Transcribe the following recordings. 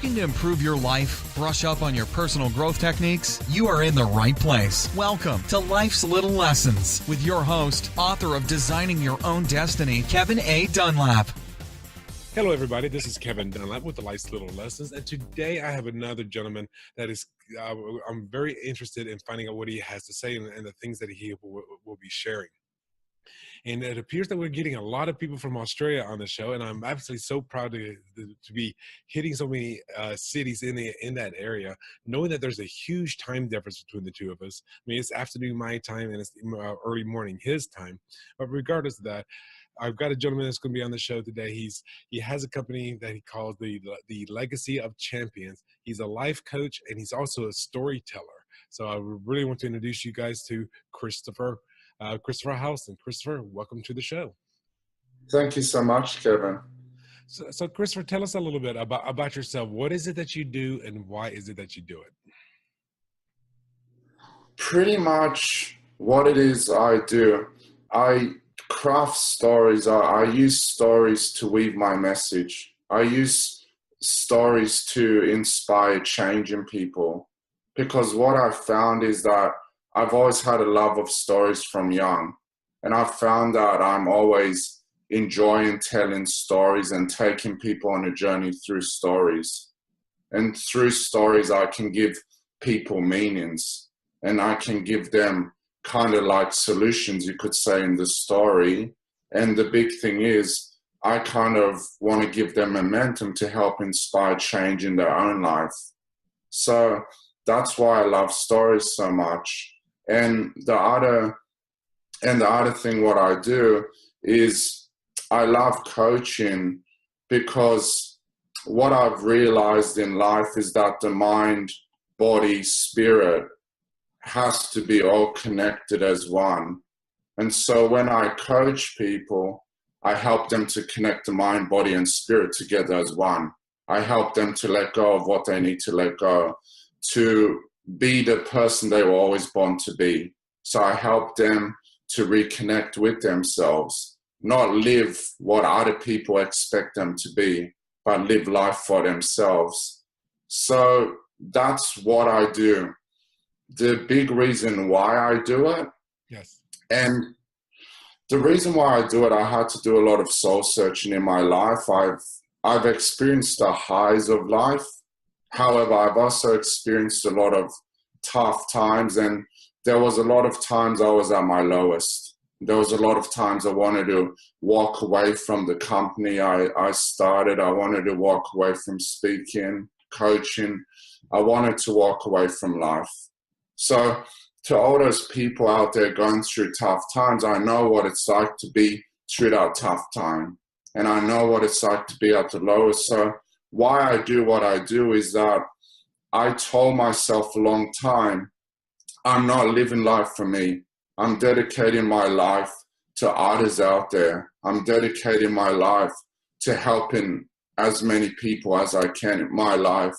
Looking to improve your life, brush up on your personal growth techniques? You are in the right place. Welcome to Life's Little Lessons with your host, author of Designing Your Own Destiny, Kevin A. Dunlap. Hello, everybody. This is Kevin Dunlap with the Life's Little Lessons. And today I have another gentleman that is, I'm very interested in finding out what he has to say and the things that he will be sharing. And it appears that we're getting a lot of people from Australia on the show, and I'm absolutely so proud to be hitting so many cities in that area, knowing that there's a huge time difference between the two of us. I mean, it's afternoon my time, and it's early morning his time. But regardless of that, I've got a gentleman that's going to be on the show today. He has a company that he calls the Legacy of Champions. He's a life coach, and he's also a storyteller. So I really want to introduce you guys to Christopher Howson. Christopher, welcome to the show. Thank you so much, Kevin. So Christopher, tell us a little bit about yourself. What is it that you do, and why is it that you do it? Pretty much what it is I do, I craft stories. I use stories to weave my message. I use stories to inspire change in people, because what I've found is that I've always had a love of stories from young, and I've found that I'm always enjoying telling stories and taking people on a journey through stories. And through stories, I can give people meanings, and I can give them kind of like solutions, you could say, in the story. And the big thing is, I kind of want to give them momentum to help inspire change in their own life. So that's why I love stories so much. And the other thing what I do is I love coaching, because what I've realized in life is that the mind, body, spirit has to be all connected as one. And so when I coach people, I help them to connect the mind, body, and spirit together as one. I help them to let go of what they need to let go, to be the person they were always born to be. So I help them to reconnect with themselves, not live what other people expect them to be, but live life for themselves. So that's what I do. The big reason why I do it, yes, and the reason why I do it, I had to do a lot of soul searching in my life. I've experienced the highs of life. However, I've also experienced a lot of tough times, and there was a lot of times I was at my lowest. There was a lot of times I wanted to walk away from the company I started. I wanted to walk away from speaking, coaching. I wanted to walk away from life. So to all those people out there going through tough times, I know what it's like to be through that tough time. And I know what it's like to be at the lowest. So why I do what I do is that I told myself a long time, I'm not living life for me. I'm dedicating my life to others out there. I'm dedicating my life to helping as many people as I can in my life.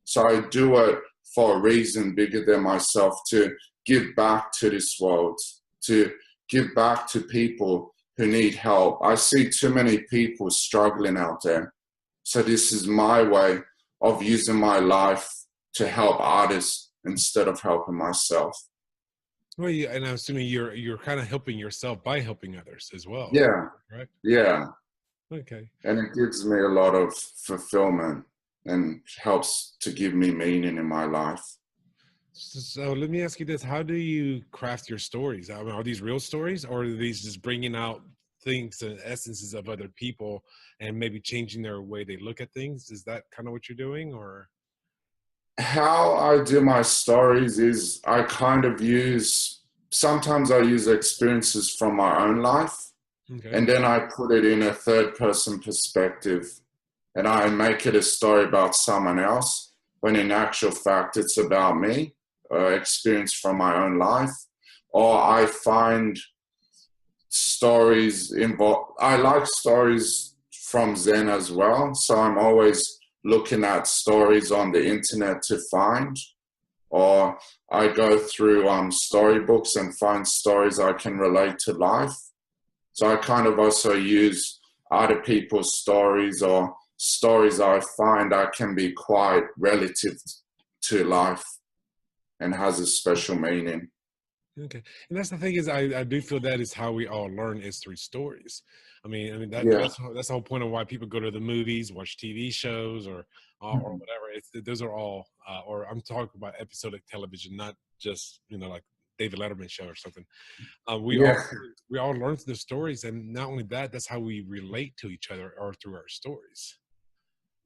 So I do it for a reason bigger than myself, to give back to this world, to give back to people who need help. I see too many people struggling out there. So this is my way of using my life to help others instead of helping myself. Well, and I'm assuming you're kind of helping yourself by helping others as well. Yeah, right. Yeah. Okay. And it gives me a lot of fulfillment and helps to give me meaning in my life. So let me ask you this: how do you craft your stories? I mean, are these real stories, or are these just bringing out things and essences of other people and maybe changing their way they look at things? Is that kind of what you're doing, or? How I do my stories is I kind of sometimes I use experiences from my own life, Okay. and then I put it in a third person perspective, and I make it a story about someone else, when in actual fact it's about me, experience from my own life. Or I find stories I like stories from Zen as well, so I'm always looking at stories on the internet to find, or I go through storybooks and find stories I can relate to life. So I kind of also use other people's stories or stories I find that can be quite relative to life and has a special meaning. Okay, and that's the thing is, I do feel that is how we all learn is through stories. That Yeah. that's the whole point of why people go to the movies, watch TV shows, or whatever. Those are all, or I'm talking about episodic television, not just like David Letterman show or something. We all Yeah, we all learn through the stories, and not only that, that's how we relate to each other or through our stories.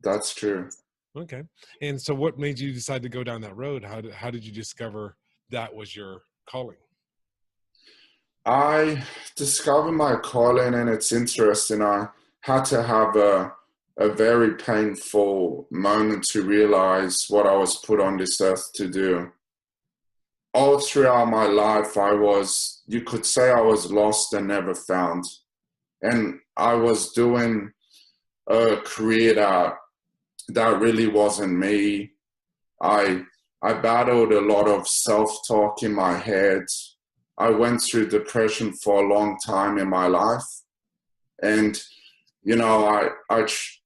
that's true. Okay, and so what made you decide to go down that road? How did you discover that was your calling? I discovered my calling, and it's interesting. I had to have a very painful moment to realize what I was put on this earth to do. All throughout my life, you could say I was lost and never found. And I was doing a career that really wasn't me. I I battled a lot of self-talk in my head. I went through depression for a long time in my life, and I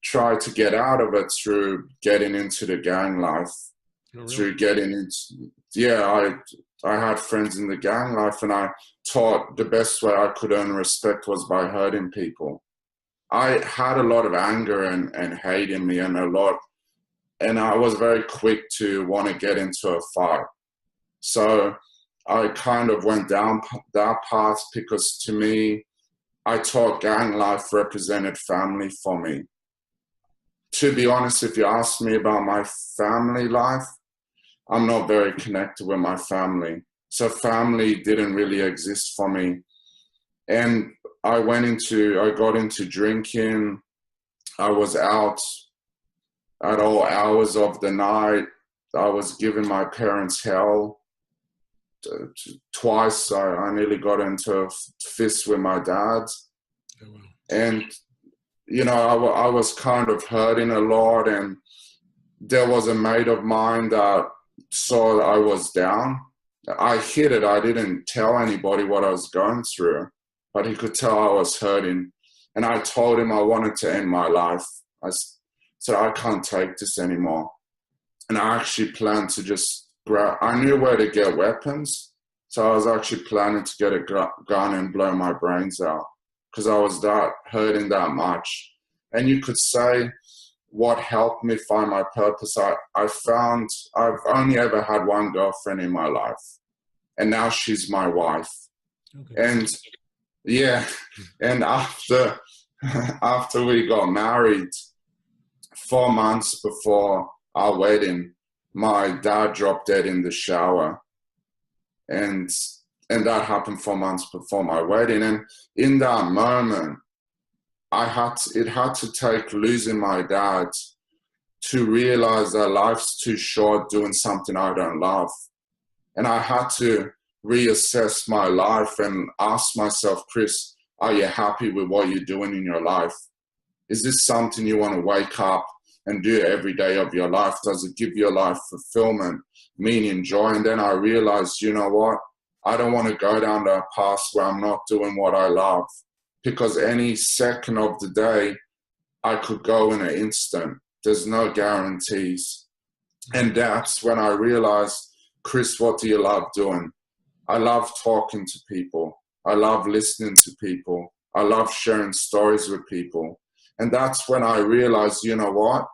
tried to get out of it through getting into the gang life, Oh, really? through getting into I had friends in the gang life, and I thought the best way I could earn respect was by hurting people. I had a lot of anger and hate in me, and I was very quick to want to get into a fight. So I kind of went down that path because to me, I thought gang life represented family for me. To be honest, if you ask me about my family life, I'm not very connected with my family. So family didn't really exist for me. And I got into drinking. I was out at all hours of the night. I was giving my parents hell. Twice I nearly got into a fist with my dad. Oh, wow. And, I was kind of hurting a lot. And there was a mate of mine that saw that I was down. I hid it. I didn't tell anybody what I was going through, but he could tell I was hurting. And I told him I wanted to end my life. I said, I can't take this anymore. And I actually planned to just I knew where to get weapons. So I was actually planning to get a gun and blow my brains out because I was hurting that much. And you could say what helped me find my purpose. I've only ever had one girlfriend in my life, and now she's my wife. Okay. And yeah, and after we got married, 4 months before our wedding, my dad dropped dead in the shower. And that happened 4 months before my wedding. And in that moment, it had to take losing my dad to realize that life's too short doing something I don't love. And I had to reassess my life and ask myself, Chris, are you happy with what you're doing in your life? Is this something you want to wake up and do every day of your life? Does it give your life fulfillment, meaning, joy? And then I realized, you know what? I don't want to go down that path where I'm not doing what I love, because any second of the day, I could go in an instant. There's no guarantees. And that's when I realized, Chris, what do you love doing? I love talking to people. I love listening to people. I love sharing stories with people. And that's when I realized, you know what?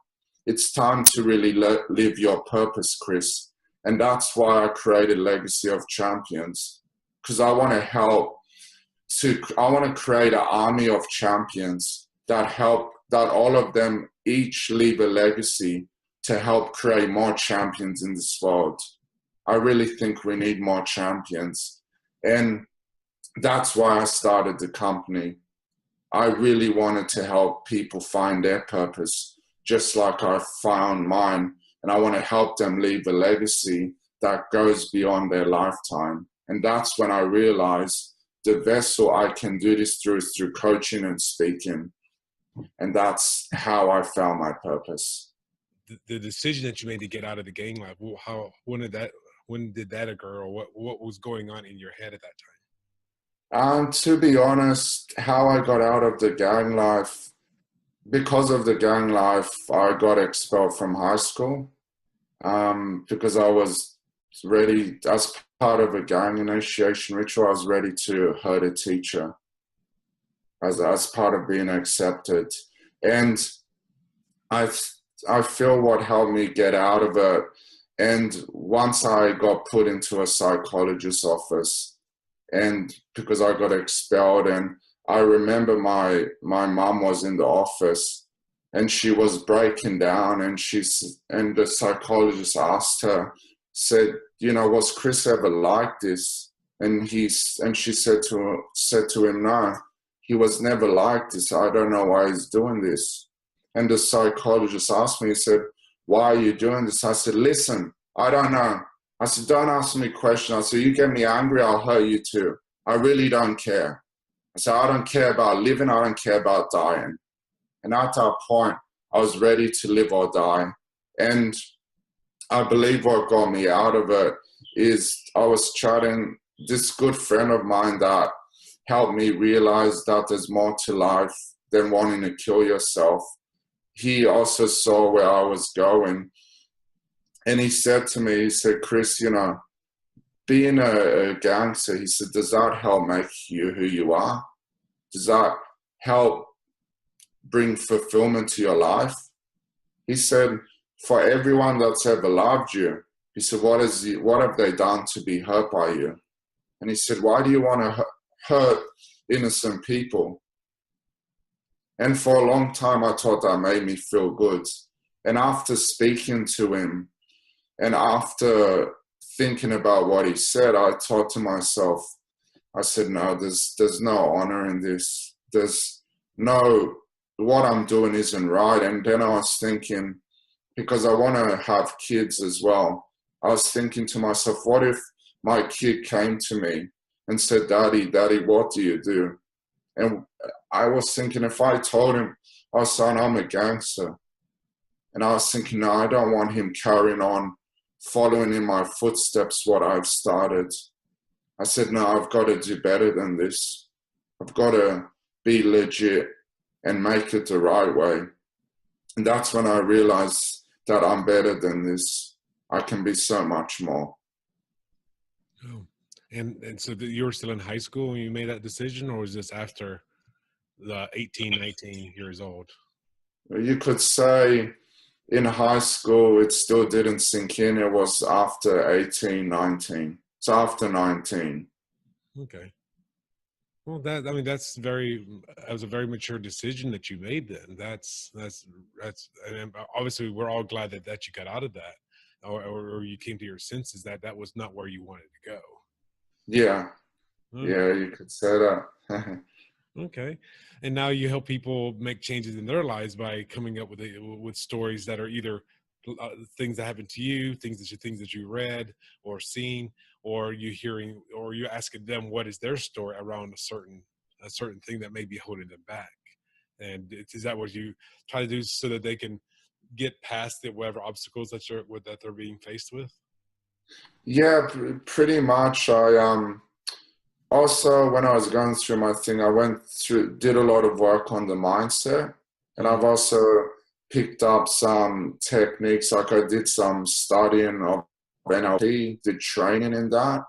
It's time to really live your purpose, Chris. And that's why I created Legacy of Champions, because I want to create an army of champions that all of them each leave a legacy to help create more champions in this world. I really think we need more champions. And that's why I started the company. I really wanted to help people find their purpose, just like I found mine. And I want to help them leave a legacy that goes beyond their lifetime. And that's when I realized the vessel I can do this through is through coaching and speaking. And that's how I found my purpose. The decision that you made to get out of the gang life, when did that occur, or what was going on in your head at that time? To be honest, how I got out of the gang life, because of the gang life, I got expelled from high school because I was ready, as part of a gang initiation ritual, I was ready to hurt a teacher as part of being accepted. And I feel what helped me get out of it. And once I got put into a psychologist's office, and because I got expelled, and I remember my mom was in the office and she was breaking down, and and the psychologist asked her, said, you know, was Chris ever like this? And she said to him, no, he was never like this. I don't know why he's doing this. And the psychologist asked me, he said, why are you doing this? I said, listen, I don't know. I said, don't ask me questions. I said, you get me angry, I'll hurt you too. I really don't care. I said, I don't care about living, I don't care about dying. And at that point, I was ready to live or die. And I believe what got me out of it is I was chatting, this good friend of mine that helped me realize that there's more to life than wanting to kill yourself. He also saw where I was going. And he said to me, he said, Chris, you know, being a gangster, he said, does that help make you who you are? Does that help bring fulfillment to your life? He said, for everyone that's ever loved you, he said, what have they done to be hurt by you? And he said, why do you want to hurt innocent people? And for a long time, I thought that made me feel good. And after speaking to him, and after thinking about what he said, I thought to myself, I said, no, there's no honor in this. There's no, what I'm doing isn't right. And then I was thinking, because I want to have kids as well, I was thinking to myself, what if my kid came to me and said, Daddy, what do you do? And I was thinking, if I told him, oh, son, I'm a gangster. And I was thinking, no, I don't want him carrying on, following in my footsteps, what I've started. I said, no, I've got to do better than this. I've got to be legit and make it the right way. And that's when I realized that I'm better than this. I can be so much more. Oh, and so you were still in high school when you made that decision, or was this after the 18, 19 years old? You could say in high school, it still didn't sink in. It was after 18, 19. So after 19. Okay. Well, that was a very mature decision that you made. Then that's and obviously we're all glad that you got out of that, or you came to your senses that was not where you wanted to go. Yeah, Oh. Yeah, you could say that. Okay, and now you help people make changes in their lives by coming up with stories that are either things that happened to you, things that you read or seen, or you asking them what is their story around a certain thing that may be holding them back. And is that what you try to do so that they can get past whatever obstacles that they're being faced with? Yeah, pretty much. I also, when I was going through my thing, did a lot of work on the mindset, and I've also picked up some techniques. Like I did some studying of NLP, did training in that,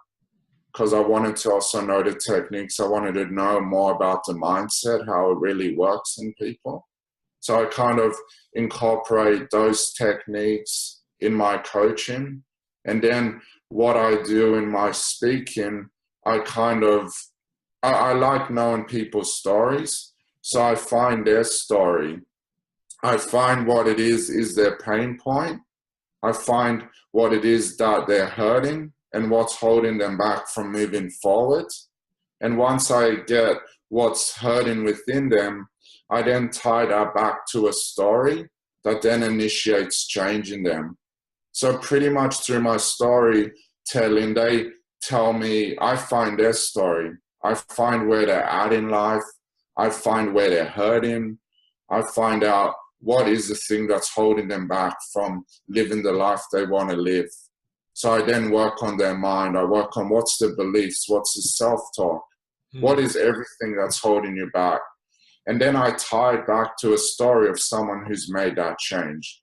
because I wanted to also know the techniques. I wanted to know more about the mindset, how it really works in people. So I kind of incorporate those techniques in my coaching. And then what I do in my speaking, I like knowing people's stories. So I find their story. I find what it is their pain point. I find what it is that they're hurting and what's holding them back from moving forward. And once I get what's hurting within them, I then tie that back to a story that then initiates change in them. So pretty much through my storytelling, they tell me, I find their story. I find where they're at in life. I find where they're hurting. I find out what is the thing that's holding them back from living the life they want to live. So I then work on their mind. I work on what's the beliefs, what's the self-talk, what is everything that's holding you back. And then I tie it back to a story of someone who's made that change,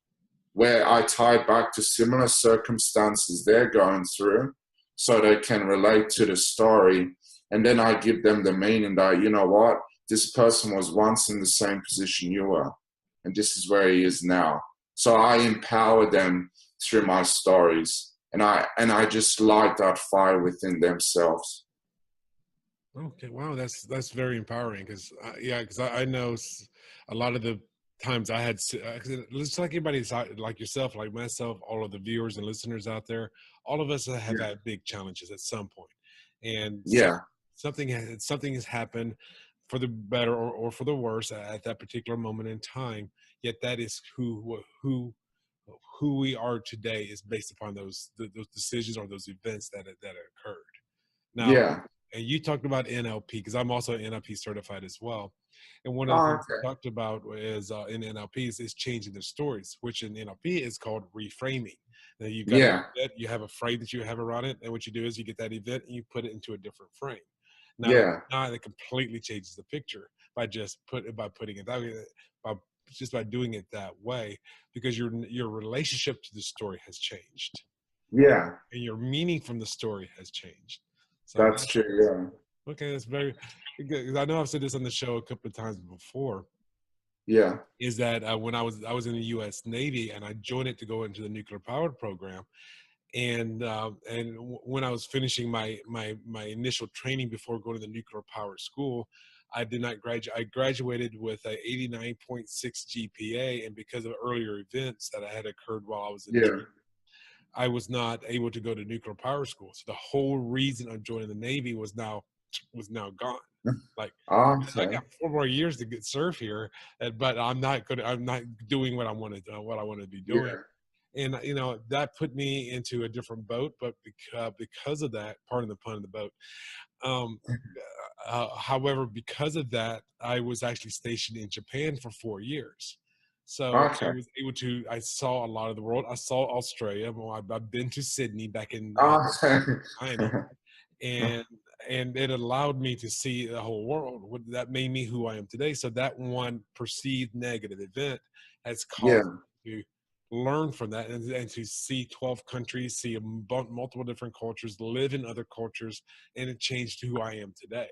where I tie it back to similar circumstances they're going through so they can relate to the story. And then I give them the meaning that, you know what, this person was once in the same position you were, and this is where he is now. So I empower them through my stories, and I just light that fire within themselves. Okay, wow, that's very empowering because because I know a lot of the times I had just like everybody's like yourself, like myself, all of the viewers and listeners out there, all of us have Yeah. had big challenges at some point, and Yeah. something has happened for the better or for the worse at that particular moment in time. Yet that is who we are today is based upon those decisions or those events that occurred. Now, Yeah. and you talked about NLP because I'm also NLP certified as well. And one of the Oh, things okay. we talked about is in NLP is changing the stories, which in NLP is called reframing. Now you've got an Yeah. event, you have a frame that you have around it, and what you do is you get that event and you put it into a different frame. Yeah. Now it completely changes the picture by putting it that way, by just by doing it that way, because your relationship to the story has changed, Yeah. and your meaning from the story has changed. So That's true. okay, that's very good. 'Cause I know I've said this on the show a couple of times before. Yeah. Is that when I was in the U.S. Navy and I joined it to go into the nuclear powered program, and when I was finishing my initial training before going to the nuclear powered school, I did not graduate. I graduated with a 89.6 GPA, and because of earlier events that had occurred while I was in Yeah. training, I was not able to go to nuclear power school. So the whole reason of joining the Navy was now gone. Yeah. Like I Okay. got 4 more years to serve here, but I'm not good. I'm not doing what I wanted to be doing. Yeah. And that put me into a different boat. But because of that, pardon the pun of the boat. Um, However, because of that, I was actually stationed in Japan for 4 years. So I Okay. was able to. I saw a lot of the world. I saw Australia. Well, I've been to Sydney back in Okay. 90, and it allowed me to see the whole world. That made me who I am today. So that one perceived negative event has Yeah. caused me to learn from that and to see 12 countries, see multiple different cultures, live in other cultures, and it changed who I am today.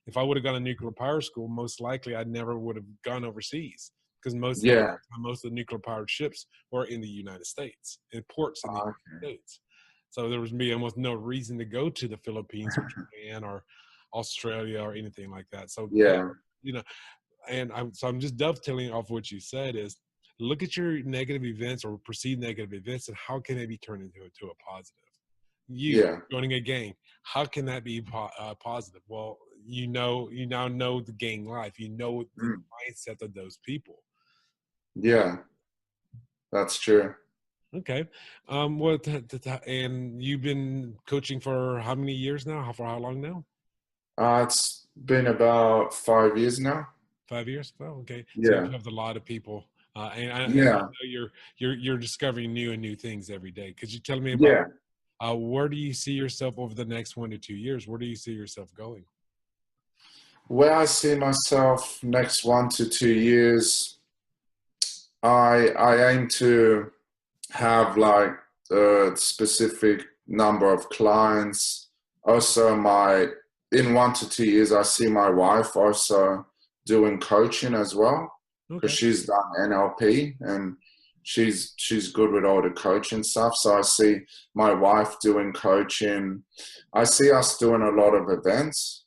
If I would have gone to nuclear power school, most likely I never would have gone overseas because most of Yeah. the nuclear powered ships were in the United States, in ports in the United States. So there was be almost no reason to go to the Philippines or Japan or Australia or anything like that. So Yeah. you know, I'm just dovetailing off what you said is look at your negative events or perceived negative events and how can they be turned into a positive. You Yeah. joining a gang, how can that be positive? Well, you now know the gang life. You know the Mm. mindset of those people. Yeah. That's true. Okay. Well, and you've been coaching for how many years now? For how long now? It's been about 5 years now. 5 years? Oh, okay. So you've Yeah. helped a lot of people, and I Yeah. know you're discovering new and new things every day. Could you tell me about Yeah. where do you see yourself over the next 1 to 2 years? Where do you see yourself going? Where I see myself next 1 to 2 years, I aim to have like a specific number of clients. Also, in 1 to 2 years, I see my wife also doing coaching as well because Okay. she's done NLP and she's good with all the coaching stuff. So I see my wife doing coaching. I see us doing a lot of events.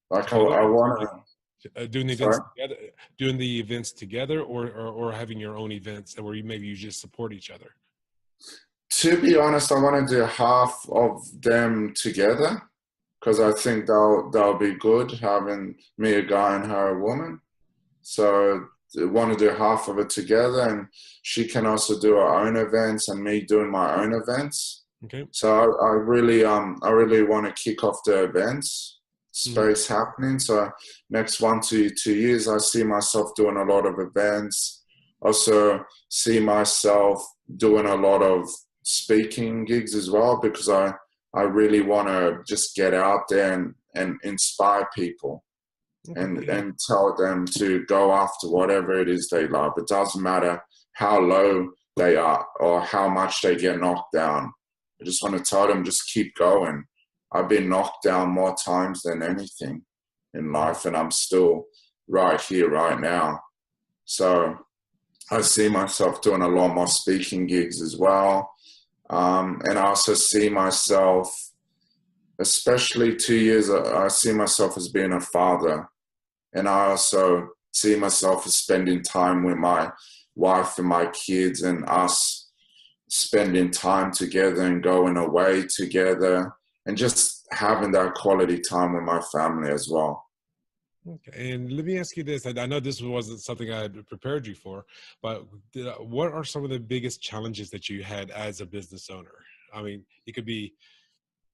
Like I Together, want to. doing the events Sorry. together, doing the events together, or having your own events where maybe you just support each other. To be honest, I want to do half of them together because I think they'll be good having me a guy and her a woman. So I want to do half of it together, and she can also do her own events and me doing my own events. Okay. So I really want to kick off the events space happening. So next 1 to 2 years, I see myself doing a lot of events. Also see myself doing a lot of speaking gigs as well because I really want to just get out there and inspire people. Okay. and tell them to go after whatever it is they love. It doesn't matter how low they are or how much they get knocked down. I just want to tell them, just keep going. I've been knocked down more times than anything in life, and I'm still right here, right now. So I see myself doing a lot more speaking gigs as well. And I also see myself, especially 2 years, I see myself as being a father. And I also see myself as spending time with my wife and my kids, and us spending time together and going away together and just having that quality time with my family as well. Okay. And let me ask you this. I know this wasn't something I had prepared you for, but what are some of the biggest challenges that you had as a business owner? I mean, it could be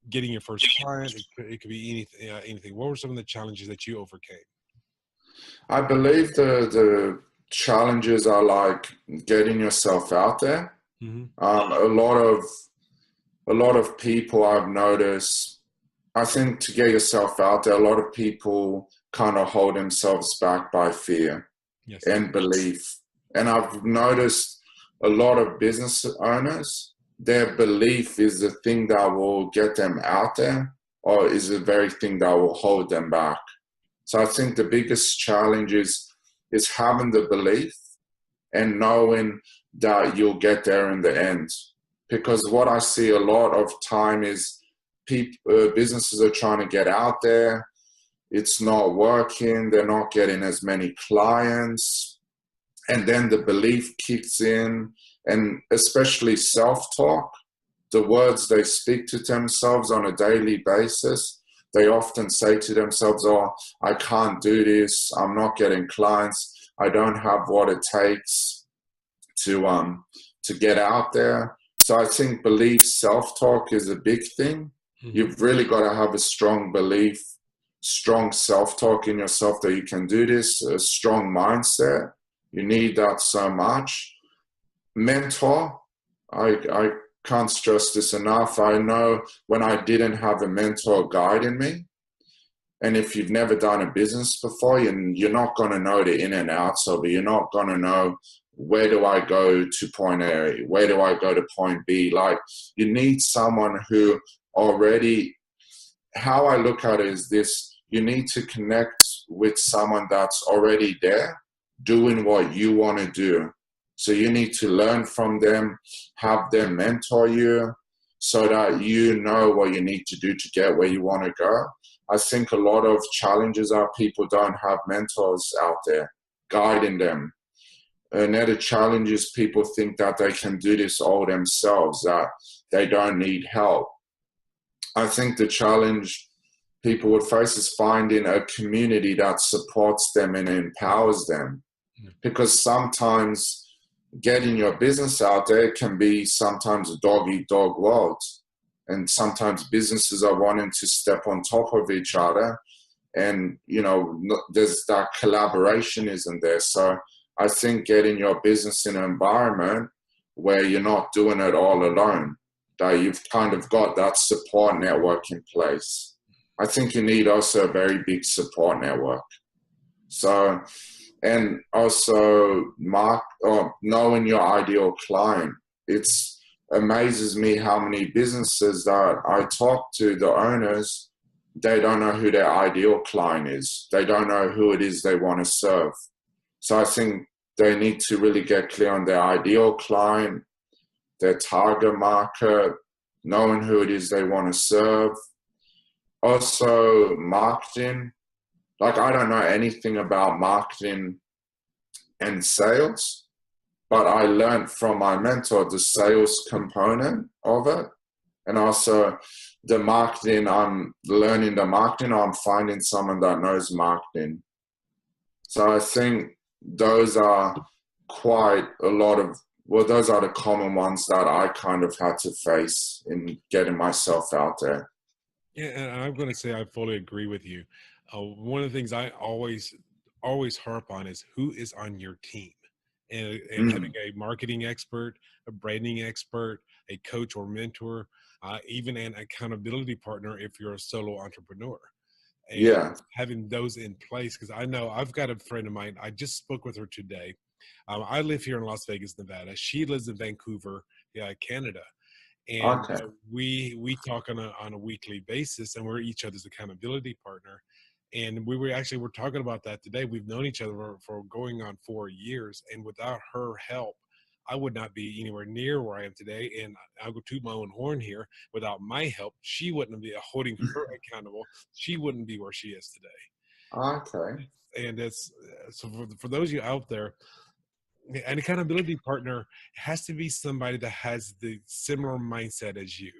getting your first client. It could be anything. Anything. What were some of the challenges that you overcame? I believe the challenges are like getting yourself out there. Mm-hmm. A lot of people I've noticed, I think to get yourself out there, a lot of people kind of hold themselves back by fear Yes. and belief. And I've noticed a lot of business owners, their belief is the thing that will get them out there, or is the very thing that will hold them back. So I think the biggest challenge is having the belief and knowing that you'll get there in the end. Because what I see a lot of time is businesses are trying to get out there. It's not working. They're not getting as many clients. And then the belief kicks in, and especially self-talk, the words they speak to themselves on a daily basis. They often say to themselves, oh, I can't do this. I'm not getting clients. I don't have what it takes to get out there. So I think belief, self-talk is a big thing. Mm-hmm. You've really got to have a strong belief, strong self-talk in yourself that you can do this, a strong mindset. You need that so much. Mentor, I can't stress this enough. I know when I didn't have a mentor guiding me, and if you've never done a business before, you're not going to know the in and outs of it. You're not going to know, where do I go to point A? Where do I go to point B? Like, you need someone who already, how I look at it is this: you need to connect with someone that's already there doing what you want to do. So you need to learn from them, have them mentor you so that you know what you need to do to get where you want to go. I think a lot of challenges are people don't have mentors out there guiding them. Another challenge is people think that they can do this all themselves, that they don't need help. I think the challenge people would face is finding a community that supports them and empowers them. Because sometimes getting your business out there can be sometimes a dog-eat-dog world. And sometimes businesses are wanting to step on top of each other. And, there's that collaboration isn't there. So I think getting your business in an environment where you're not doing it all alone, that you've kind of got that support network in place. I think you need also a very big support network. So, and also knowing your ideal client. It amazes me how many businesses that I talk to, the owners, they don't know who their ideal client is. They don't know who it is they want to serve. So I think they need to really get clear on their ideal client, their target market, knowing who it is they want to serve. Also, marketing. Like, I don't know anything about marketing and sales, but I learned from my mentor the sales component of it. And also the marketing, I'm learning the marketing, I'm finding someone that knows marketing. So I think those are those are the common ones that I kind of had to face in getting myself out there. Yeah, and I'm going to say I fully agree with you. One of the things I always harp on is who is on your team, and having a marketing expert, a branding expert, a coach or mentor, even an accountability partner if you're a solo entrepreneur. and Yeah. having those in place. Because I know I've got a friend of mine. I just spoke with her today. I live here in Las Vegas, Nevada. She lives in Vancouver, Canada. And Okay. we talk on a weekly basis, and we're each other's accountability partner. And we're talking about that today. We've known each other for going on 4 years, and without her help, I would not be anywhere near where I am today. And I'll go toot my own horn here. Without my help, she wouldn't be holding her accountable. She wouldn't be where she is today. Okay. And it's so for those of you out there, an accountability partner has to be somebody that has the similar mindset as you.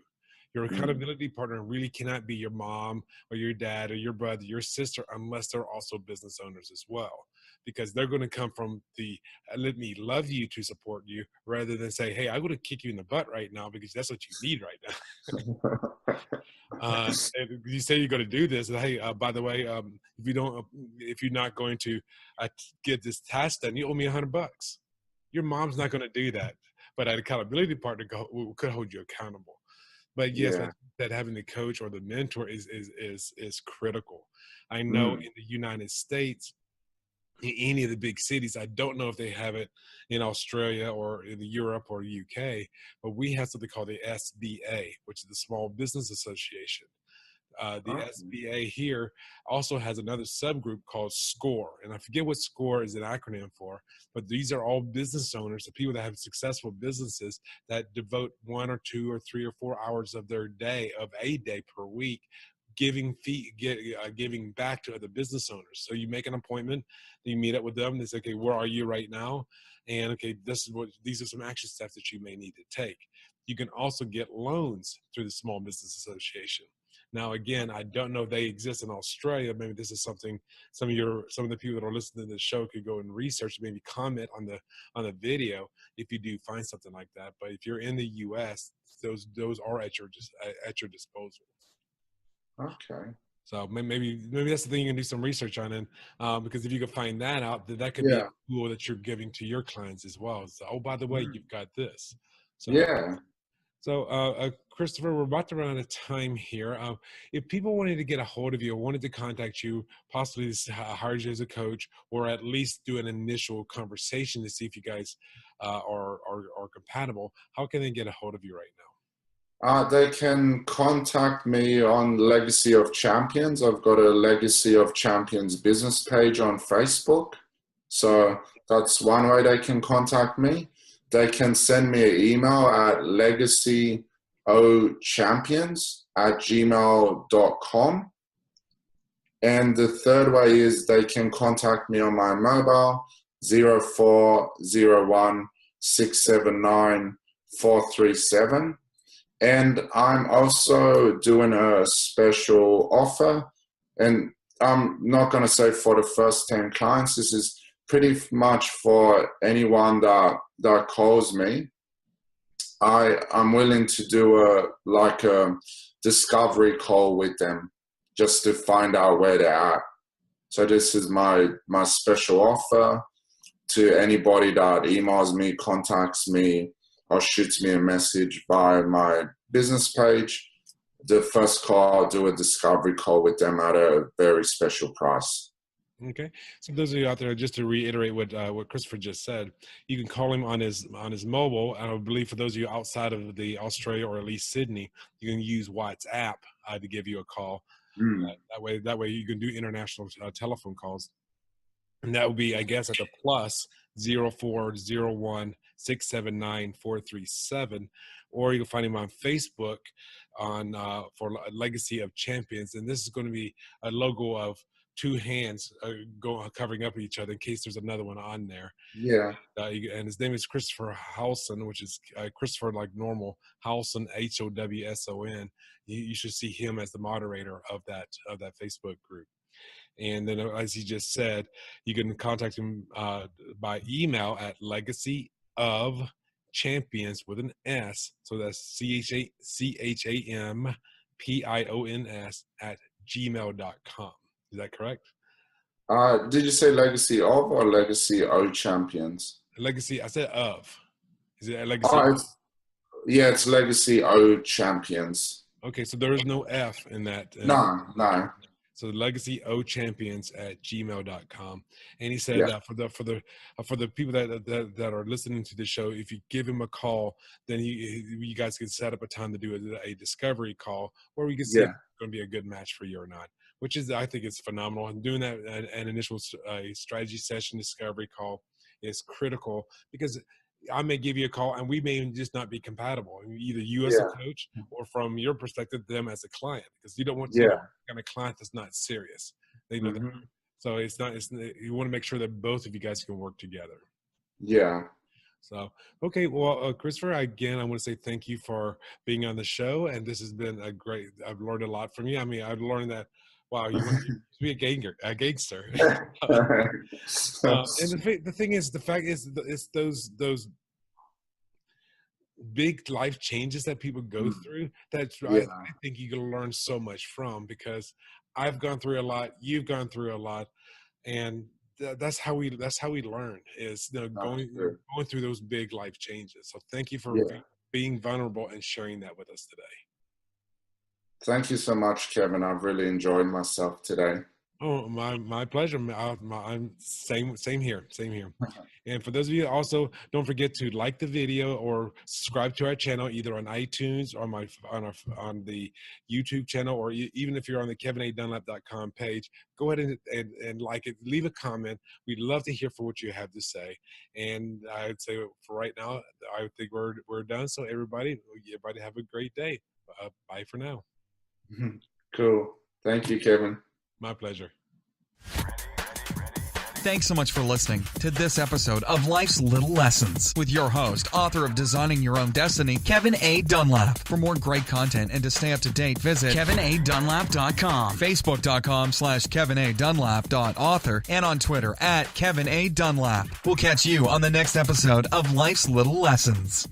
Your accountability partner really cannot be your mom or your dad or your brother, your sister, unless they're also business owners as well, because they're going to come from the let me love you to support you, rather than say, hey, I'm going to kick you in the butt right now because that's what you need right now. And you say you're going to do this, and hey, by the way, if you're not going to get this task done, you owe me $100. Your mom's not going to do that, but an accountability partner could hold you accountable. But yes, Yeah. that having the coach or the mentor is critical. I know in the United States, in any of the big cities, I don't know if they have it in Australia or in Europe or UK, but we have something called the SBA, which is the Small Business Association. The SBA here also has another subgroup called SCORE, and I forget what SCORE is an acronym for, but these are all business owners, the people that have successful businesses that devote 1 or 2 or 3 or 4 hours of their day, of a day per week, giving back to other business owners. So you make an appointment, you meet up with them, they say, okay, where are you right now? And okay, these are some action steps that you may need to take. You can also get loans through the Small Business Association. Now, again, I don't know if they exist in Australia. Maybe this is something some of the people that are listening to the show could go and research, maybe comment on the video if you do find something like that. But if you're in the U.S., those are at your disposal. Okay. So maybe that's the thing you can do some research on, and because if you can find that out, that could be a tool that you're giving to your clients as well. So, oh, by the way, you've got this. So Yeah. So, Christopher, we're about to run out of time here. If people wanted to get a hold of you or wanted to contact you, possibly hire you as a coach, or at least do an initial conversation to see if you guys are compatible, how can they get a hold of you right now? They can contact me on Legacy of Champions. I've got a Legacy of Champions business page on Facebook. So that's one way they can contact me. They can send me an email at legacyoChampions@gmail.com. And the third way is they can contact me on my mobile, 0401 679 437. And I'm also doing a special offer. And I'm not going to say for the first 10 clients. This is pretty much for anyone that calls me. I'm willing to do a discovery call with them just to find out where they're at. So this is my special offer to anybody that emails me, contacts me, or shoots me a message via my business page. The first call, I'll do a discovery call with them at a very special price. Okay, so those of you out there, just to reiterate what Christopher just said, you can call him on his mobile. And I believe for those of you outside of the Australia or at least Sydney, you can use WhatsApp to give you a call. That way you can do international telephone calls, and that would be, I guess, at the plus 0401 679 437, or you can find him on Facebook on for Legacy of Champions, and this is going to be a logo of 2 hands covering up each other in case there's another one on there. Yeah. And his name is Christopher Howson, which is Christopher like normal, Howson, Howson. You should see him as the moderator of that Facebook group. And then, as he just said, you can contact him by email at legacyofchampions with an S. So that's CHAMPIONS@gmail.com. Is that correct? Did you say Legacy of or Legacy O Champions? Legacy, I said of. Is it a Legacy? It's Legacy O Champions. Okay, so there is no F in that. No. So legacyoChampions@gmail.com. And he said Yeah. that for the people that are listening to the show, if you give him a call, then you guys can set up a time to do a discovery call where we can see if Yeah. it's going to be a good match for you or not. Which is, I think, it's phenomenal. And doing that an initial strategy session discovery call is critical, because I may give you a call and we may just not be compatible. Either you as a coach, or from your perspective, them as a client, because you don't want to kind of client that's not serious. They know that. So you want to make sure that both of you guys can work together. Yeah. So, okay. Well, Christopher, again, I want to say thank you for being on the show. And this has been I've learned a lot from you. I mean, I've learned that, wow, you want to be a gangster. And the thing is, the fact is, it's those big life changes that people go through that I think you can learn so much from, because I've gone through a lot, you've gone through a lot, and that's how we learn, is going through those big life changes. So thank you for being vulnerable and sharing that with us today. Thank you so much, Kevin. I've really enjoyed myself today. Oh, my pleasure. I'm same here. And for those of you, also don't forget to like the video or subscribe to our channel, either on iTunes or on the YouTube channel, or even if you're on the KevinADunlap.com page, go ahead and like it. Leave a comment. We'd love to hear for what you have to say. And I'd say for right now, I think we're done. So everybody have a great day. Bye for now. Cool. Thank you, Kevin. My pleasure. Thanks so much for listening to this episode of Life's Little Lessons with your host, author of Designing Your Own Destiny, Kevin A. Dunlap. For more great content and to stay up to date, visit KevinADunlap.com, Facebook.com/KevinADunlap.author, and on Twitter @KevinADunlap. We'll catch you on the next episode of Life's Little Lessons.